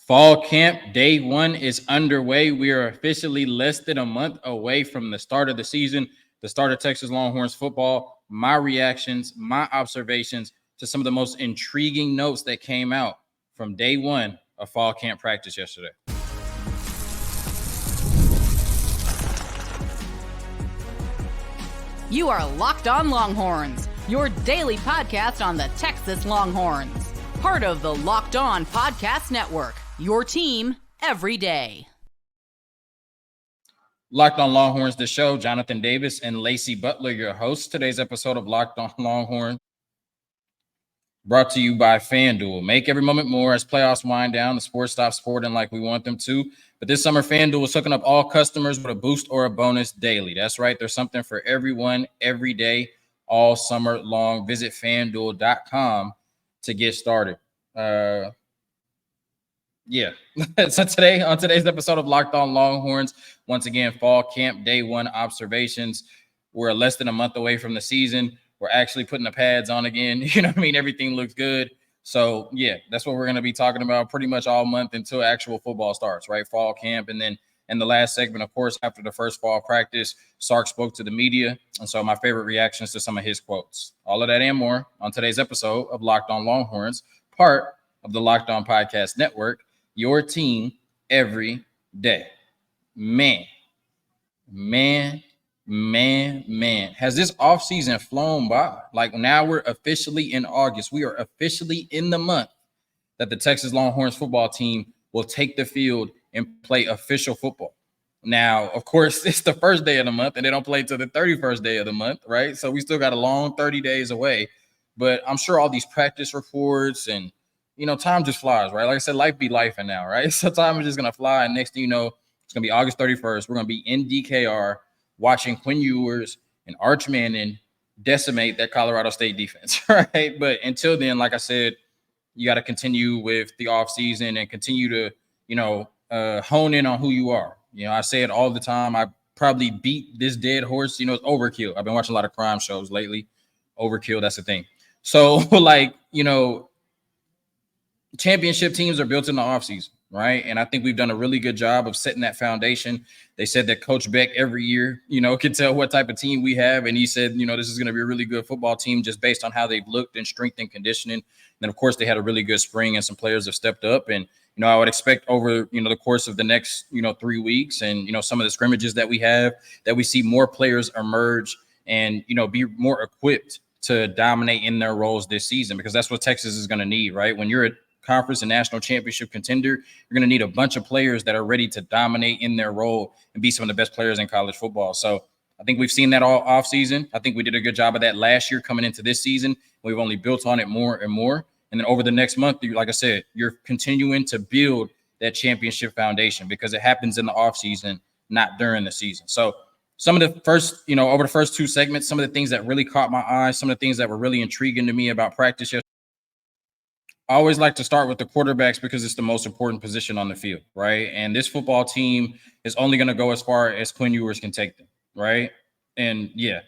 Fall camp day one is underway. We are officially less than a month away from the start of the season, the start of Texas Longhorns football. My reactions, my observations to some of the most intriguing notes that came out from day one of fall camp practice yesterday. You are Locked On Longhorns, your daily podcast on the Texas Longhorns. Part of the Locked On Podcast Network, your team every day. Locked On Longhorns, the show. Jonathan Davis and Lacey Butler, your hosts. Today's episode of Locked On Longhorns brought to you by FanDuel. Make every moment more as playoffs wind down. The sports stop sporting like we want them to. But this summer, FanDuel is hooking up all customers with a boost or a bonus daily. That's right. There's something for everyone every day, all summer long. Visit FanDuel.com to get started. So today, on today's episode of Locked On Longhorns, once again, fall camp day one observations. We're less than a month away from the season. We're actually putting the pads on again. You know what I mean? Everything looks good. So, yeah, that's what we're going to be talking about pretty much all month until actual football starts, right? Fall camp. And then in the last segment, of course, after the first fall practice, Sark spoke to the media. And so my favorite reactions to some of his quotes. All of that and more on today's episode of Locked On Longhorns, part of the Locked On Podcast Network, your team every day. Man. Has this offseason flown by? Like, now we're officially in August. We are officially in the month that the Texas Longhorns football team will take the field and play official football. Now, of course, it's the first day of the month, and they don't play till the 31st day of the month, right? So we still got a long 30 days away. But I'm sure all these practice reports and, you know, time just flies, right? Like I said, life be lifing now, right? So time is just going to fly, and next thing you know, it's going to be August 31st. We're going to be in DKR watching Quinn Ewers and Arch Manning decimate that Colorado State defense, right? But until then, like I said, you got to continue with the offseason and continue to, hone in on who you are. You know, I say it all the time. I probably beat this dead horse. You know, it's overkill. I've been watching a lot of crime shows lately. Overkill, that's the thing. So, championship teams are built in the offseason, right? And I think we've done a really good job of setting that foundation. They said that Coach Beck every year, can tell what type of team we have. And he said, this is going to be a really good football team just based on how they've looked in strength and conditioning. And then, of course, they had a really good spring and some players have stepped up. And, I would expect over, the course of the next, 3 weeks and, some of the scrimmages that we have, that we see more players emerge and, be more equipped to dominate in their roles this season, because that's what Texas is going to need, right? When you're a conference and national championship contender, you're going to need a bunch of players that are ready to dominate in their role and be some of the best players in college football. So I think we've seen that all off season. I think we did a good job of that last year coming into this season. We've only built on it more and more. And then over the next month, like I said, you're continuing to build that championship foundation, because it happens in the off season, not during the season. So some of the first, over the first two segments, some of the things that really caught my eye, some of the things that were really intriguing to me about practice yesterday. I always like to start with the quarterbacks because it's the most important position on the field, right? And this football team is only going to go as far as Quinn Ewers can take them, right? And I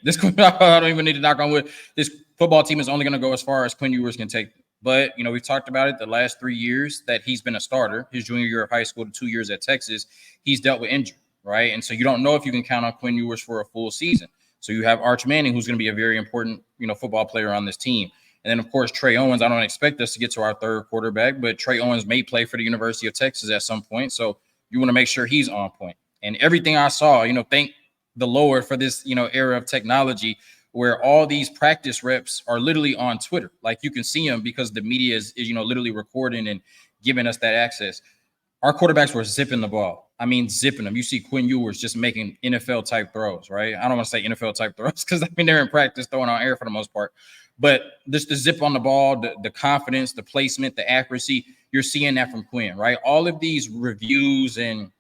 don't even need to knock on wood. This football team is only going to go as far as Quinn Ewers can take them. But, we've talked about it the last 3 years that he's been a starter. His junior year of high school to 2 years at Texas, he's dealt with injury, right? And so you don't know if you can count on Quinn Ewers for a full season. So you have Arch Manning, who's going to be a very important, football player on this team. And then, of course, Trey Owens. I don't expect us to get to our third quarterback, but Trey Owens may play for the University of Texas at some point. So you want to make sure he's on point. And everything I saw, thank the Lord for this, era of technology where all these practice reps are literally on Twitter. Like, you can see them because the media is literally recording and giving us that access. Our quarterbacks were zipping the ball. I mean, zipping them. You see Quinn Ewers just making NFL-type throws, right? I don't want to say NFL-type throws because, they're in practice throwing on air for the most part. But just the zip on the ball, the confidence, the placement, the accuracy, you're seeing that from Quinn, right? All of these reviews and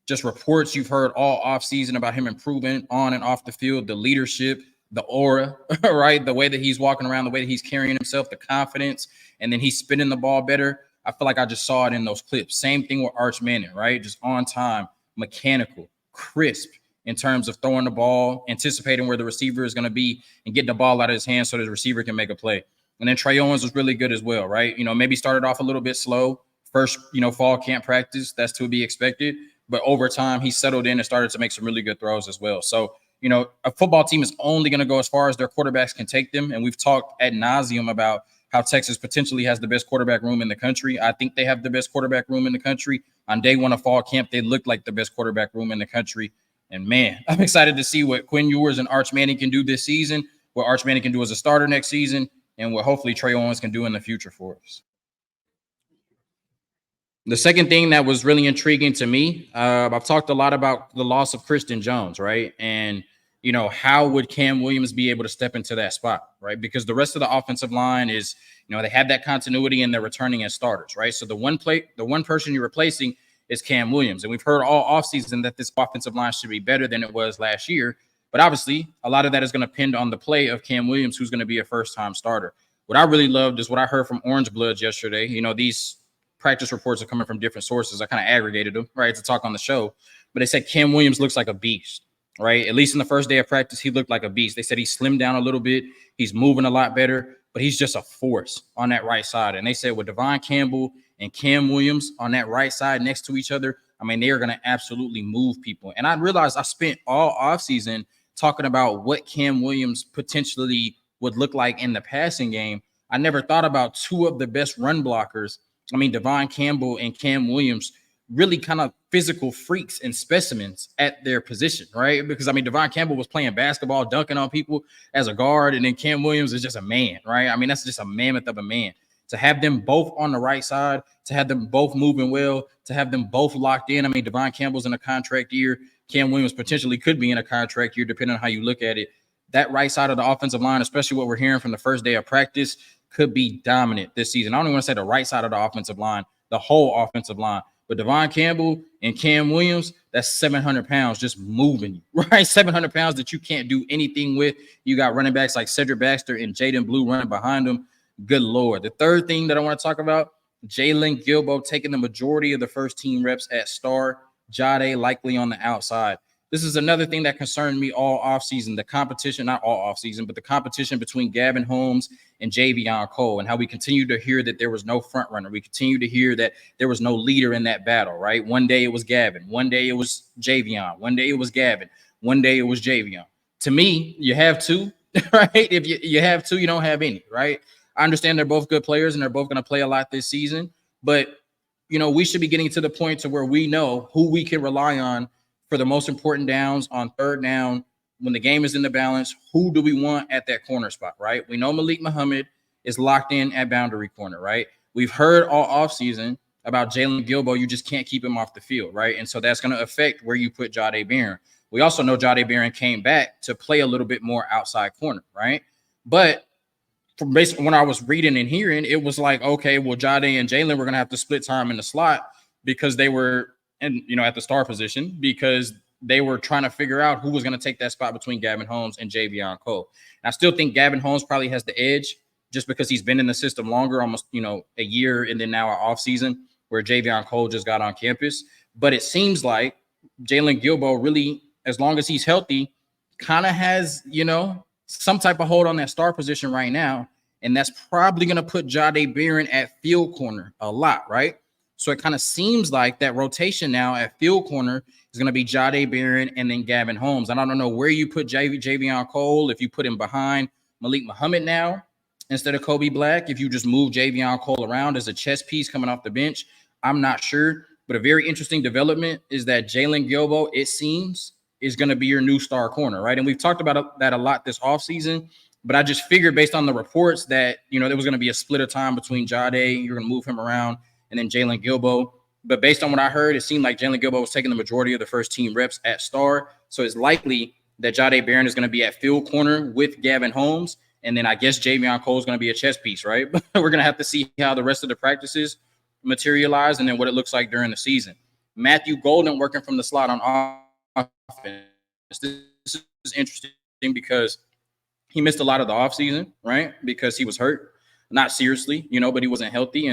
just reports you've heard all offseason about him improving on and off the field, the leadership, the aura, right? The way that he's walking around, the way that he's carrying himself, the confidence, and then he's spinning the ball better. I feel like I just saw it in those clips. Same thing with Arch Manning, right? Just on time, mechanical, crisp in terms of throwing the ball, anticipating where the receiver is going to be and getting the ball out of his hands so the receiver can make a play. And then Trey Owens was really good as well, right? Maybe started off a little bit slow. First, fall camp practice, that's to be expected. But over time, he settled in and started to make some really good throws as well. So, a football team is only going to go as far as their quarterbacks can take them. And we've talked ad nauseum about how Texas potentially has the best quarterback room in the country. I think they have the best quarterback room in the country. On day one of fall camp, they looked like the best quarterback room in the country. And man, I'm excited to see what Quinn Ewers and Arch Manning can do this season, what Arch Manning can do as a starter next season, and what hopefully Trey Owens can do in the future for us. The second thing that was really intriguing to me, I've talked a lot about the loss of Kristen Jones, right? And, how would Cam Williams be able to step into that spot, right? Because the rest of the offensive line is, they have that continuity and they're returning as starters, right? So the one person you're replacing is Cam Williams. And we've heard all offseason that this offensive line should be better than it was last year. But obviously, a lot of that is going to depend on the play of Cam Williams, who's going to be a first-time starter. What I really loved is what I heard from Orange Bloods yesterday. These practice reports are coming from different sources. I kind of aggregated them, right, to talk on the show. But they said Cam Williams looks like a beast, right? At least in the first day of practice, he looked like a beast. They said he slimmed down a little bit. He's moving a lot better, but he's just a force on that right side. And they said with Devon Campbell and Cam Williams on that right side next to each other, they are going to absolutely move people. And I realized I spent all offseason talking about what Cam Williams potentially would look like in the passing game. I never thought about two of the best run blockers. Devon Campbell and Cam Williams, really kind of physical freaks and specimens at their position, right? Because, Devon Campbell was playing basketball, dunking on people as a guard, and then Cam Williams is just a man, right? That's just a mammoth of a man. To have them both on the right side, to have them both moving well, to have them both locked in. Devon Campbell's in a contract year. Cam Williams potentially could be in a contract year, depending on how you look at it. That right side of the offensive line, especially what we're hearing from the first day of practice, could be dominant this season. I don't even want to say the right side of the offensive line, the whole offensive line. But Devon Campbell and Cam Williams, that's 700 pounds just moving you, right? 700 pounds that you can't do anything with. You got running backs like Cedric Baxter and Jaden Blue running behind them. Good Lord. The third thing that I want to talk about, Jalen Gilbo taking the majority of the first team reps at star, Jade likely on the outside. This is another thing that concerned me all offseason, the competition, not all offseason, but the competition between Gavin Holmes and Javion Cole, and how we continue to hear that there was no front runner. We continue to hear that there was no leader in that battle, right? One day it was Gavin. One day it was Javion. One day it was Gavin. One day it was Javion. To me, you have two, right? If you have two, you don't have any, right? I understand they're both good players and they're both going to play a lot this season, but, we should be getting to the point to where we know who we can rely on for the most important downs on third down. When the game is in the balance, who do we want at that corner spot, right? We know Malik Muhammad is locked in at boundary corner, right? We've heard all offseason about Jalen Gilbo. You just can't keep him off the field, right? And so that's going to affect where you put Jahdae Barron. We also know Jahdae Barron came back to play a little bit more outside corner, right? But from basically when I was reading and hearing, it was like, okay, well, Jahdae and Jalen were going to have to split time in the slot because they were at the star position, because they were trying to figure out who was going to take that spot between Gavin Holmes and Javion Cole. And I still think Gavin Holmes probably has the edge just because he's been in the system longer, almost, a year, and then now an off season where Javion Cole just got on campus. But it seems like Jalen Gilbo really, as long as he's healthy, kind of has, some type of hold on that star position right now. And that's probably going to put Jahdae Barron at field corner a lot, right? So it kind of seems like that rotation now at field corner is going to be Jahdae Barron and then Gavin Holmes. And I don't know where you put Javion Cole, if you put him behind Malik Muhammad now instead of Kobe Black, if you just move Javion Cole around as a chess piece coming off the bench, I'm not sure. But a very interesting development is that Jalen Gilbo, it seems, is going to be your new star corner, right? And we've talked about that a lot this offseason. But I just figured based on the reports that, there was going to be a split of time between Jahdae. You're going to move him around. And then Jalen Gilbo. But based on what I heard, it seemed like Jalen Gilbo was taking the majority of the first team reps at star. So it's likely that Jahdae Barron is going to be at field corner with Gavin Holmes. And then I guess Javion Cole is going to be a chess piece, right? But we're going to have to see how the rest of the practices materialize and then what it looks like during the season. Matthew Golden working from the slot on offense. This is interesting because he missed a lot of the offseason, right? Because he was hurt. Not seriously, but he wasn't healthy.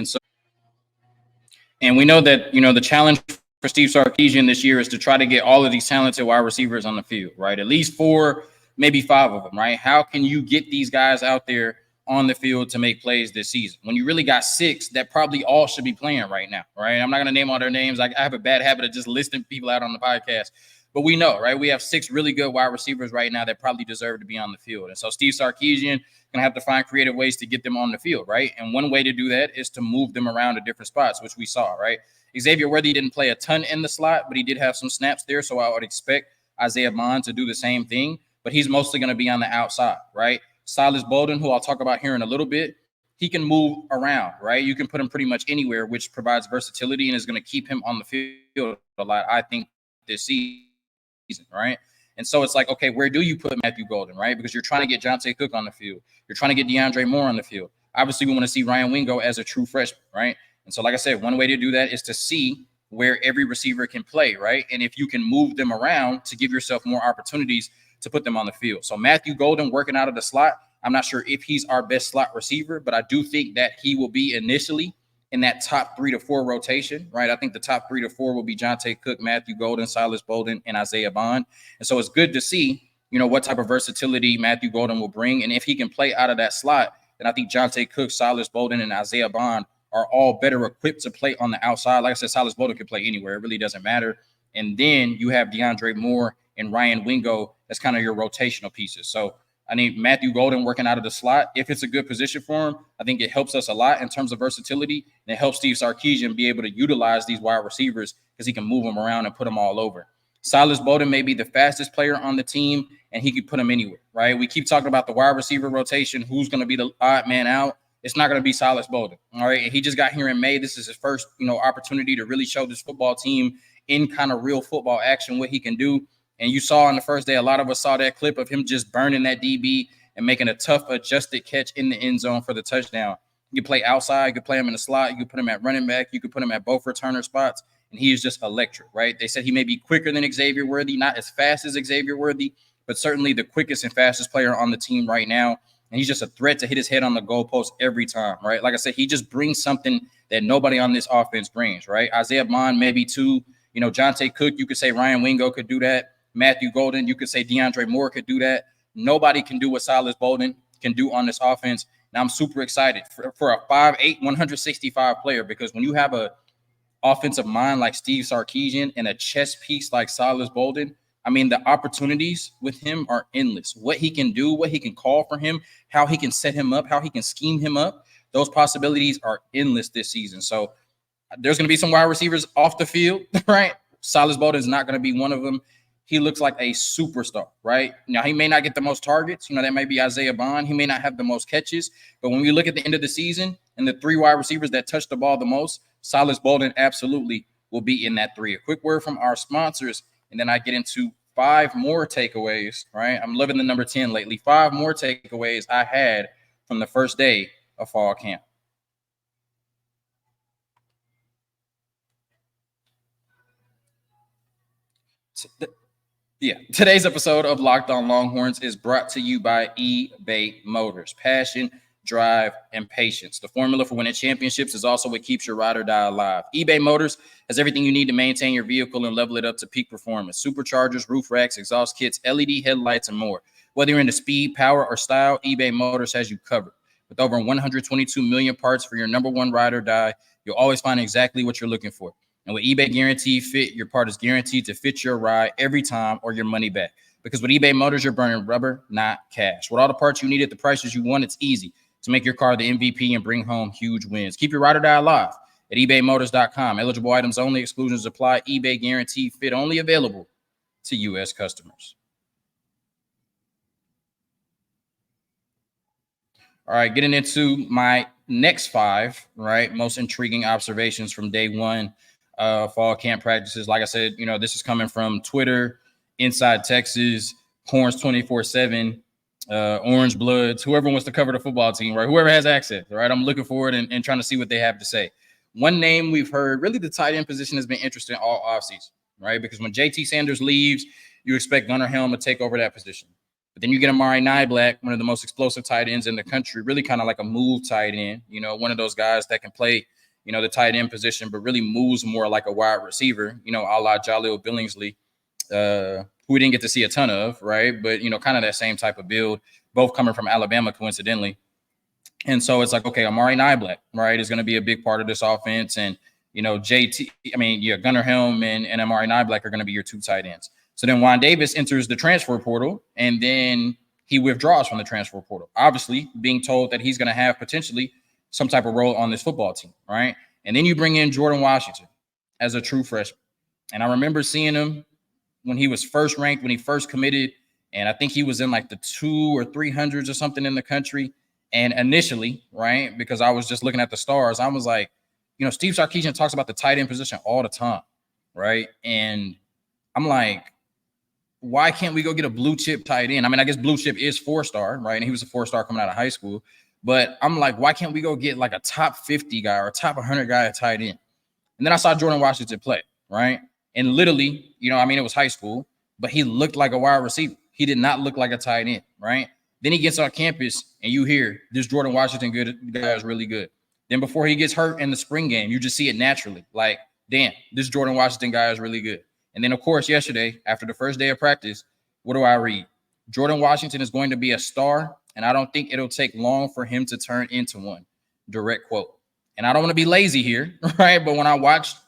And we know that, the challenge for Steve Sarkeesian this year is to try to get all of these talented wide receivers on the field, right? At least 4, maybe 5 of them, right? How can you get these guys out there on the field to make plays this season. When you really got 6 that probably all should be playing right now, right? I'm not going to name all their names. I have a bad habit of just listing people out on the podcast. But we know, right? We have 6 really good wide receivers right now that probably deserve to be on the field. And so Steve Sarkeesian going to have to find creative ways to get them on the field, right? And one way to do that is to move them around to different spots, which we saw, right? Xavier Worthy didn't play a ton in the slot, but he did have some snaps there. So I would expect Isaiah Bond to do the same thing, but he's mostly going to be on the outside, right? Silas Bolden, who I'll talk about here in a little bit, he can move around, right? You can put him pretty much anywhere, which provides versatility and is going to keep him on the field a lot, I think, this season, right? And so it's like, okay, where do you put Matthew Golden, right? Because you're trying to get Jonte Cook on the field. You're trying to get DeAndre Moore on the field. Obviously, we want to see Ryan Wingo as a true freshman, right? And so, like I said, one way to do that is to see where every receiver can play, right? And if you can move them around to give yourself more opportunities to put them on the field. So Matthew Golden working out of the slot, I'm not sure if he's our best slot receiver, but I do think that he will be initially in that top 3 to 4 rotation, right? I think the top 3 to 4 will be Jonte Cook, Matthew Golden, Silas Bolden, and Isaiah Bond. And so it's good to see, what type of versatility Matthew Golden will bring. And if he can play out of that slot, then I think Jonte Cook, Silas Bolden, and Isaiah Bond are all better equipped to play on the outside. Like I said, Silas Bolden can play anywhere. It really doesn't matter. And then you have DeAndre Moore and Ryan Wingo as kind of your rotational pieces. So I need Matthew Golden working out of the slot. If it's a good position for him, I think it helps us a lot in terms of versatility. And it helps Steve Sarkeesian be able to utilize these wide receivers because he can move them around and put them all over. Silas Bolden may be the fastest player on the team, and he could put them anywhere, right? We keep talking about the wide receiver rotation. Who's going to be the odd man out? It's not going to be Silas Bolden, all right? And he just got here in May. This is his first, opportunity to really show this football team in kind of real football action what he can do. And you saw on the first day, a lot of us saw that clip of him just burning that DB and making a tough adjusted catch in the end zone for the touchdown. You can play outside. You can play him in the slot. You can put him at running back. You can put him at both returner spots. And he is just electric, right? They said he may be quicker than Xavier Worthy, not as fast as Xavier Worthy, but certainly the quickest and fastest player on the team right now. And he's just a threat to hit his head on the goalpost every time, right? Like I said, he just brings something that nobody on this offense brings, right? Isaiah Bond, maybe 2. Jonte Cook, you could say Ryan Wingo could do that. Matthew Golden, you could say DeAndre Moore could do that. Nobody can do what Silas Bolden can do on this offense. And I'm super excited for a 5'8", 165 player, because when you have a offensive mind like Steve Sarkeesian and a chess piece like Silas Bolden, I mean, the opportunities with him are endless. What he can do, what he can call for him, how he can set him up, how he can scheme him up, those possibilities are endless this season. So there's going to be some wide receivers off the field, right? Silas Bolden is not going to be one of them. He looks like a superstar, right? Now, he may not get the most targets. That might be Isaiah Bond. He may not have the most catches. But when we look at the end of the season and the 3 wide receivers that touch the ball the most, Silas Bolden absolutely will be in that 3. A quick word from our sponsors, and then I get into 5 more takeaways, right? I'm loving the number 10 lately. 5 more takeaways I had from the first day of fall camp. Today's episode of Locked On Longhorns is brought to you by eBay Motors. Passion, drive, and patience. The formula for winning championships is also what keeps your ride or die alive. eBay Motors has everything you need to maintain your vehicle and level it up to peak performance. Superchargers, roof racks, exhaust kits, LED headlights, and more. Whether you're into speed, power, or style, eBay Motors has you covered. With over 122 million parts for your number one ride or die, you'll always find exactly what you're looking for. And with eBay Guaranteed Fit, your part is guaranteed to fit your ride every time or your money back. Because with eBay Motors, you're burning rubber, not cash. With all the parts you need at the prices you want, it's easy to make your car the MVP and bring home huge wins. Keep your ride or die alive at ebaymotors.com. Eligible items only. Exclusions apply. eBay Guaranteed Fit only available to U.S. customers. All right, getting into my next 5, right, most intriguing observations from day 1. Fall camp practices. Like I said, this is coming from Twitter, Inside Texas, Horns 24/7, Orange Bloods, whoever wants to cover the football team, right? Whoever has access, right? I'm looking forward and trying to see what they have to say. One name we've heard, really the tight end position has been interesting all offseason, right? Because when JT Sanders leaves, you expect Gunnar Helm to take over that position. But then you get Amari Niblack, one of the most explosive tight ends in the country, really kind of like a move tight end, one of those guys that can play the tight end position, but really moves more like a wide receiver, a la Jaleel Billingsley, who we didn't get to see a ton of, right? But, kind of that same type of build, both coming from Alabama, coincidentally. And so it's like, okay, Amari Niblack, right, is going to be a big part of this offense. And, Gunnar Helm and Amari Niblack are going to be your two tight ends. So then Juan Davis enters the transfer portal, and then he withdraws from the transfer portal, obviously being told that he's going to have potentially some type of role on this football team, right? And then you bring in Jordan Washington as a true freshman. And I remember seeing him when he was first ranked, when he first committed, and I think he was in like the 200 or 300s or something in the country. And initially, right, because I was just looking at the stars, I was like, Steve Sarkeesian talks about the tight end position all the time, right? And I'm like, why can't we go get a blue chip tight end? I mean, I guess blue chip is 4-star, right? And he was a 4-star coming out of high school. But I'm like, why can't we go get like a top 50 guy or a top 100 guy at tight end? And then I saw Jordan Washington play, right? And literally, it was high school, but he looked like a wide receiver. He did not look like a tight end, right? Then he gets on campus and you hear this Jordan Washington guy is really good. Then before he gets hurt in the spring game, you just see it naturally. Like, damn, this Jordan Washington guy is really good. And then, of course, yesterday, after the first day of practice, what do I read? Jordan Washington is going to be a star, and I don't think it'll take long for him to turn into one. Direct quote. And I don't want to be lazy here, right? But when I watched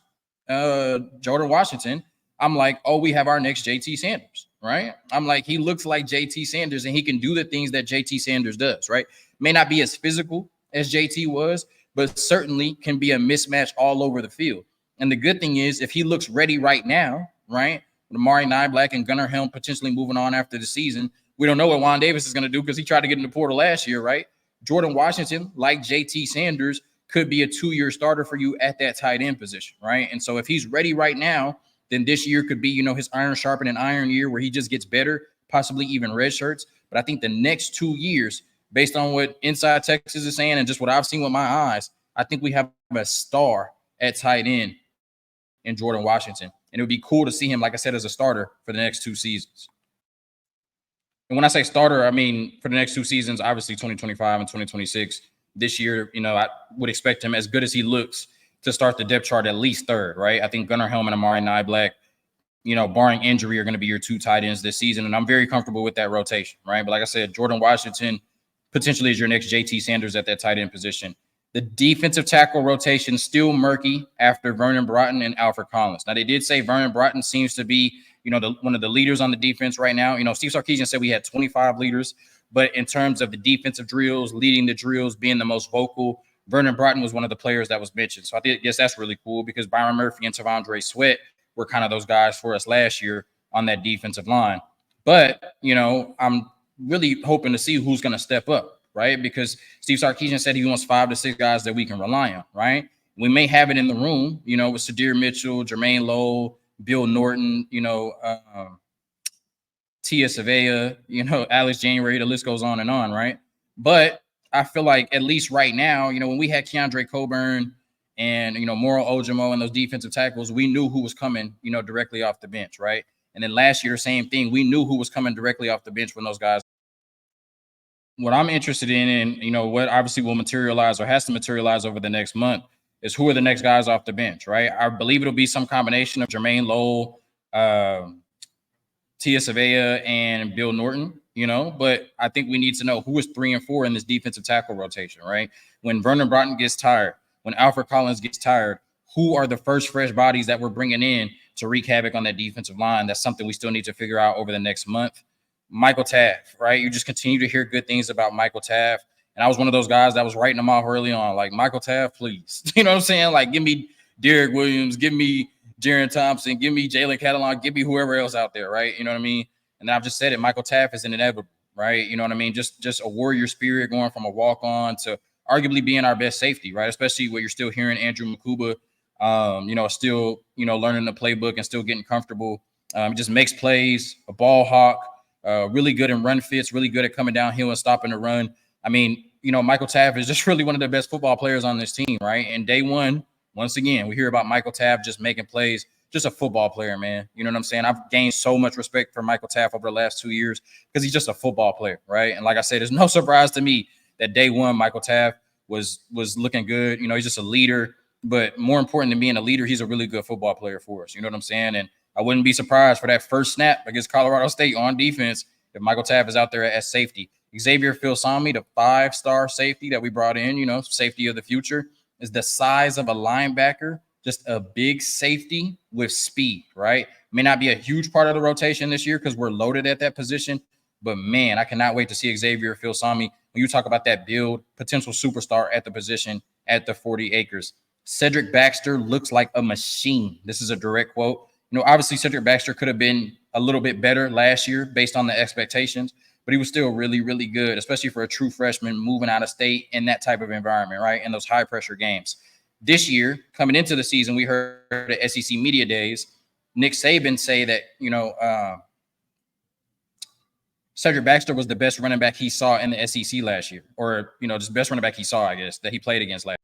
Jordan Washington, I'm like, oh, we have our next JT Sanders, right? I'm like, he looks like JT Sanders, and he can do the things that JT Sanders does, right? May not be as physical as JT was, but certainly can be a mismatch all over the field. And the good thing is, if he looks ready right now, right, with Amari Niblack and Gunnar Helm potentially moving on after the season, we don't know what Juan Davis is going to do because he tried to get in the portal last year, right? Jordan Washington, like JT Sanders, could be a 2-year starter for you at that tight end position, right? And so if he's ready right now, then this year could be, his iron sharpening iron year where he just gets better, possibly even red shirts. But I think the next 2 years, based on what Inside Texas is saying and just what I've seen with my eyes, I think we have a star at tight end in Jordan Washington. And it would be cool to see him, like I said, as a starter for the next 2 seasons. And when I say starter, I mean for the next 2 seasons, obviously 2025 and 2026. This year, I would expect him, as good as he looks, to start the depth chart at least third, right? I think Gunnar Helm and Amari Niblack, barring injury, are going to be your 2 tight ends this season. And I'm very comfortable with that rotation, right? But like I said, Jordan Washington potentially is your next JT Sanders at that tight end position. The defensive tackle rotation still murky after Vernon Broughton and Alfred Collins. Now, they did say Vernon Broughton seems to be, one of the leaders on the defense right now. Steve Sarkeesian said we had 25 leaders, but in terms of the defensive drills, leading the drills, being the most vocal, Vernon Broughton was one of the players that was mentioned. So I guess that's really cool because Byron Murphy and Tavondre Sweat were kind of those guys for us last year on that defensive line. But, I'm really hoping to see who's going to step up, right? Because Steve Sarkeesian said he wants 5 to 6 guys that we can rely on, right? We may have it in the room, with Sadir Mitchell, Jermaine Lowell, Bill Norton, Tia Savea, Alex January, the list goes on, right? But I feel like at least right now, when we had Keandre Coburn and, Moro Ojimo and those defensive tackles, we knew who was coming, directly off the bench, right? And then last year, same thing. We knew who was coming directly off the bench when those guys. What I'm interested in, and, what obviously will materialize or has to materialize over the next month is who are the next guys off the bench, right? I believe it'll be some combination of Jermaine Lowell, Tia Savea, and Bill Norton, but I think we need to know who is 3 and 4 in this defensive tackle rotation, right? When Vernon Broughton gets tired, when Alfred Collins gets tired, who are the first fresh bodies that we're bringing in to wreak havoc on that defensive line? That's something we still need to figure out over the next month. Michael Taft, right? You just continue to hear good things about Michael Taft. And I was one of those guys that was writing him off early on, like, Michael Taft, please. You know what I'm saying? Like, give me Derek Williams, give me Jaron Thompson, give me Jalen Catalon, give me whoever else out there, right? You know what I mean? And I've just said it, Michael Taft is inevitable, right? You know what I mean? Just a warrior spirit going from a walk-on to arguably being our best safety, right? Especially where you're still hearing Andrew Makuba, still, learning the playbook and still getting comfortable. He just makes plays, a ball hawk, really good in run fits, really good at coming downhill and stopping the run. I mean, Michael Taft is just really one of the best football players on this team, right? And day one, once again, we hear about Michael Taft just making plays, just a football player, man. You know what I'm saying? I've gained so much respect for Michael Taft over the last 2 years because he's just a football player, right? And like I said, there's no surprise to me that day one, Michael Taft was looking good. He's just a leader. But more important than being a leader, he's a really good football player for us. You know what I'm saying? And I wouldn't be surprised for that first snap against Colorado State on defense if Michael Taft is out there at safety. Xavier Filsami, the 5-star safety that we brought in, safety of the future, is the size of a linebacker, just a big safety with speed, right? May not be a huge part of the rotation this year because we're loaded at that position, but man, I cannot wait to see Xavier Filsami when you talk about that build, potential superstar at the position at the 40 acres. Cedric Baxter looks like a machine. This is a direct quote. Obviously Cedric Baxter could have been a little bit better last year based on the expectations, but he was still really, really good, especially for a true freshman moving out of state in that type of environment, right? In those high pressure games. This year, coming into the season, we heard at SEC Media Days, Nick Saban say that, Cedric Baxter was the best running back he saw in the SEC last year, or, just best running back he saw, I guess, that he played against last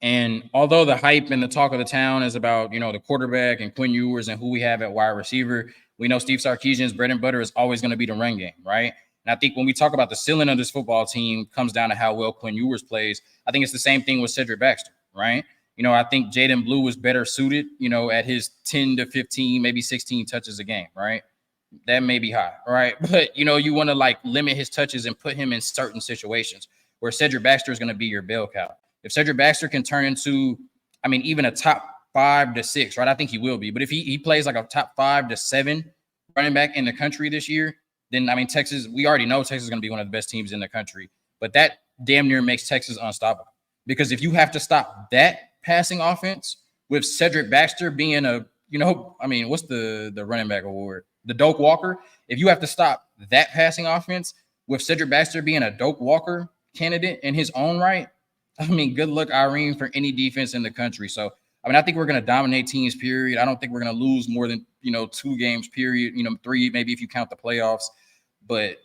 year. And although the hype and the talk of the town is about, the quarterback and Quinn Ewers and who we have at wide receiver, we know Steve Sarkeesian's bread and butter is always going to be the run game, right? And I think when we talk about the ceiling of this football team comes down to how well Quinn Ewers plays. I think it's the same thing with Cedric Baxter, right? I think Jaden Blue was better suited, at his 10 to 15, maybe 16 touches a game, right? That may be high, right? But, you want to limit his touches and put him in certain situations where Cedric Baxter is going to be your bell cow. If Cedric Baxter can turn into, even a top 5 to 6, right? I think he will be. But if he plays like a top 5 to 7 running back in the country this year, then, Texas, we already know Texas is going to be one of the best teams in the country. But that damn near makes Texas unstoppable. Because if you have to stop that passing offense with Cedric Baxter being what's the running back award? The Doak Walker. If you have to stop that passing offense with Cedric Baxter being a Doak Walker candidate in his own right, good luck, Irene, for any defense in the country. So, I think we're going to dominate teams, period. I don't think we're going to lose more than, 2 games, period. 3, maybe if you count the playoffs. But,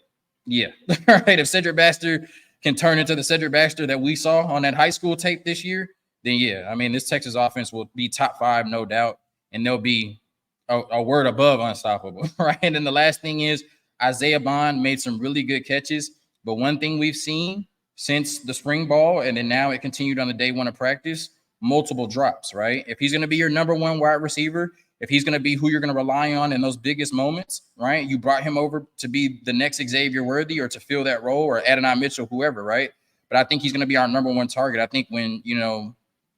yeah. Right, if Cedric Baxter can turn into the Cedric Baxter that we saw on that high school tape this year, then, yeah, this Texas offense will be top 5, no doubt. And they'll be a word above unstoppable, right? And then the last thing is Isaiah Bond made some really good catches. But one thing we've seen since the spring ball, and then now it continued on the day 1 of practice, multiple drops, right? If he's going to be your number 1 wide receiver, if he's going to be who you're going to rely on in those biggest moments, right? You brought him over to be the next Xavier Worthy or to fill that role, or Adonai Mitchell, whoever, right? But I think he's going to be our number 1 target. I think when,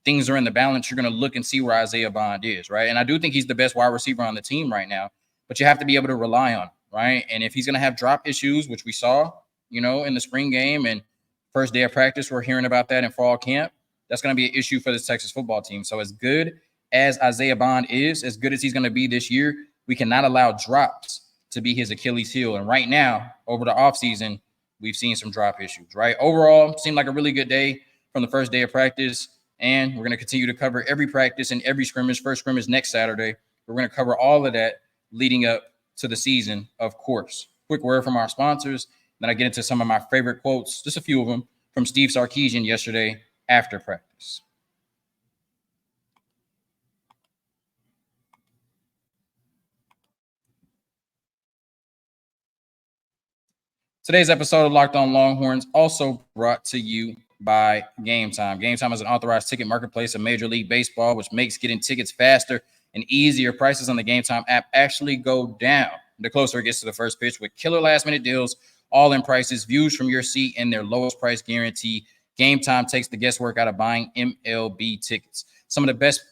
things are in the balance, you're going to look and see where Isaiah Bond is, right? And I do think he's the best wide receiver on the team right now, but you have to be able to rely on him, right? And if he's going to have drop issues, which we saw, in the spring game and first day of practice, we're hearing about that in fall camp, that's going to be an issue for this Texas football team. So as good as Isaiah Bond is, as good as he's going to be this year, we cannot allow drops to be his Achilles heel. And right now, over the offseason, we've seen some drop issues, right? Overall, seemed like a really good day from the first day of practice. And we're going to continue to cover every practice and every scrimmage. First scrimmage next Saturday. We're going to cover all of that leading up to the season, of course. Quick word from our sponsors. Then I get into some of my favorite quotes, just a few of them, from Steve Sarkeesian yesterday after practice. Today's episode of Locked On Longhorns also brought to you by Gametime. Gametime is an authorized ticket marketplace of Major League Baseball, which makes getting tickets faster and easier. Prices on the Gametime app actually go down the closer it gets to the first pitch, with killer last-minute deals, all-in prices, views from your seat, and their lowest price guarantee. Gametime takes the guesswork out of buying MLB tickets. Some of the best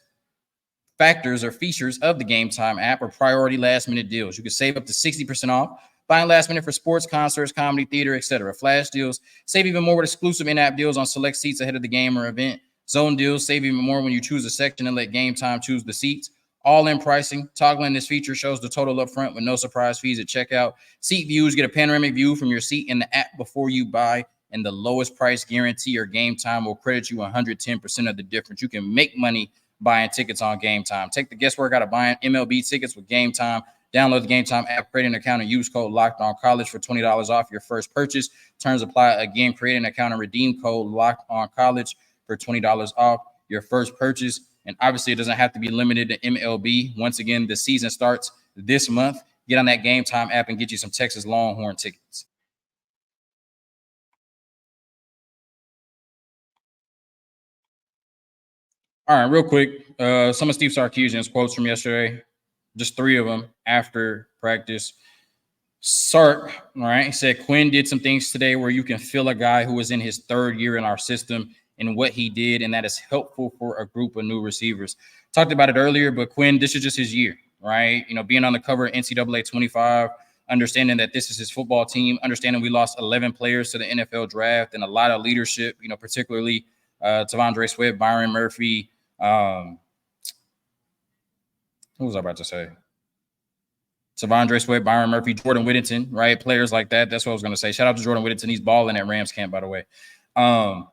factors or features of the Gametime app are priority last-minute deals. You can save up to 60% off buying last minute for sports, concerts, comedy, theater, etc. Flash deals, save even more with exclusive in-app deals on select seats ahead of the game or event. Zone deals, save even more when you choose a section and let Gametime choose the seats. All-in pricing, toggling this feature shows the total up front with no surprise fees at checkout. Seat views, get a panoramic view from your seat in the app before you buy. And the lowest price guarantee or Gametime will credit you 110% of the difference. You can make money buying tickets on Gametime. Take the guesswork out of buying MLB tickets with Gametime. Download the Gametime app, create an account, and use code LOCKEDONCollege for $20 off your first purchase. Terms apply. Again, create an account and redeem code LOCKEDONCollege for $20 off your first purchase. And obviously, it doesn't have to be limited to MLB. Once again, the season starts this month. Get on that Gametime app and get you some Texas Longhorn tickets. All right, real quick, some of Steve Sarkeesian's quotes from yesterday, just 3 of them after practice. Sark, all right, he said Quinn did some things today where you can feel a guy who was in his third year in our system and what he did, and that is helpful for a group of new receivers. Talked about it earlier, but Quinn, this is just his year, right? Being on the cover of NCAA 25, understanding that this is his football team, understanding we lost 11 players to the NFL draft and a lot of leadership, particularly Tavondre Sweat, Byron Murphy. What was I about to say? Tavondre Sweat, Byron Murphy, Jordan Whittington, right? Players like that. That's what I was going to say. Shout out to Jordan Whittington. He's balling at Rams camp, by the way. And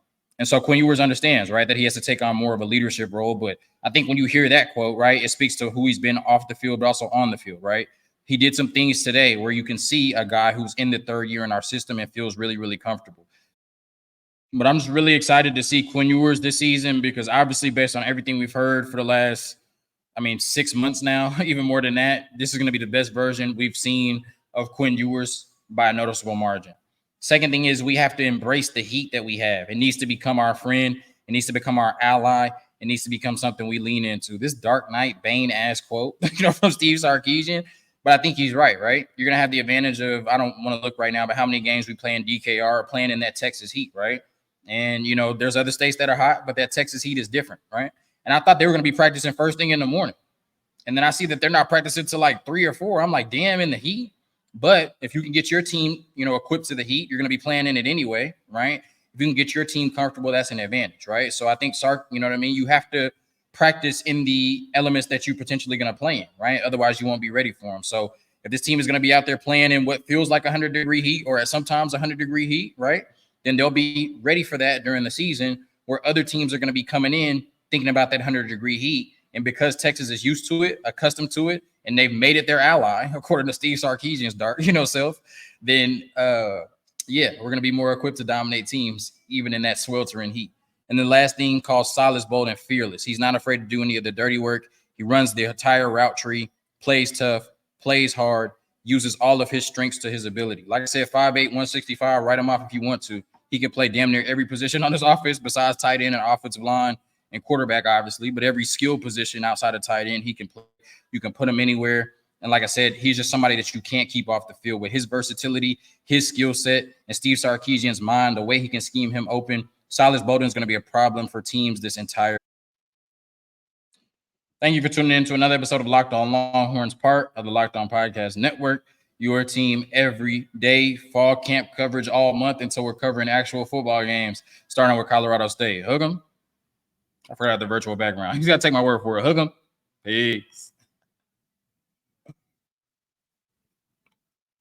so Quinn Ewers understands, right, that he has to take on more of a leadership role. But I think when you hear that quote, right, it speaks to who he's been off the field, but also on the field, right? He did some things today where you can see a guy who's in the third year in our system and feels really, really comfortable. But I'm just really excited to see Quinn Ewers this season because obviously based on everything we've heard for the last 6 months now, even more than that, this is going to be the best version we've seen of Quinn Ewers by a noticeable margin. Second thing is we have to embrace the heat that we have. It needs to become our friend. It needs to become our ally. It needs to become something we lean into. This Dark Knight Bane-ass quote, from Steve Sarkeesian, but I think he's right? You're going to have the advantage of, I don't want to look right now, but how many games we play in DKR or playing in that Texas heat, right? And, there's other states that are hot, but that Texas heat is different, right? And I thought they were going to be practicing first thing in the morning. And then I see that they're not practicing till like 3 or 4. I'm like, damn, in the heat. But if you can get your team, equipped to the heat, you're going to be playing in it anyway, right? If you can get your team comfortable, that's an advantage, right? So I think Sark, you have to practice in the elements that you're potentially going to play in, right? Otherwise, you won't be ready for them. So if this team is going to be out there playing in what feels like 100-degree heat or at sometimes 100-degree heat, right? Then they'll be ready for that during the season where other teams are going to be coming in thinking about that 100-degree heat. And because Texas is used to it, accustomed to it, and they've made it their ally, according to Steve Sarkeesian's self, then, we're going to be more equipped to dominate teams, even in that sweltering heat. And the last thing, called Silas Bold and fearless. He's not afraid to do any of the dirty work. He runs the entire route tree, plays tough, plays hard, uses all of his strengths to his ability. Like I said, 5'8", 165, write him off if you want to. He can play damn near every position on this offense besides tight end and offensive line and quarterback, obviously, but every skill position outside of tight end, he can play. You can put him anywhere. And like I said, he's just somebody that you can't keep off the field with his versatility, his skill set, and Steve Sarkeesian's mind, the way he can scheme him open. Silas Bowden is going to be a problem for teams this entire. Thank you for tuning in to another episode of Locked On Longhorns, part of the Locked On Podcast Network. Your team every day, fall camp coverage all month until we're covering actual football games, starting with Colorado State. Hook 'em. I forgot the virtual background. You got to take my word for it. Hook 'em. Peace.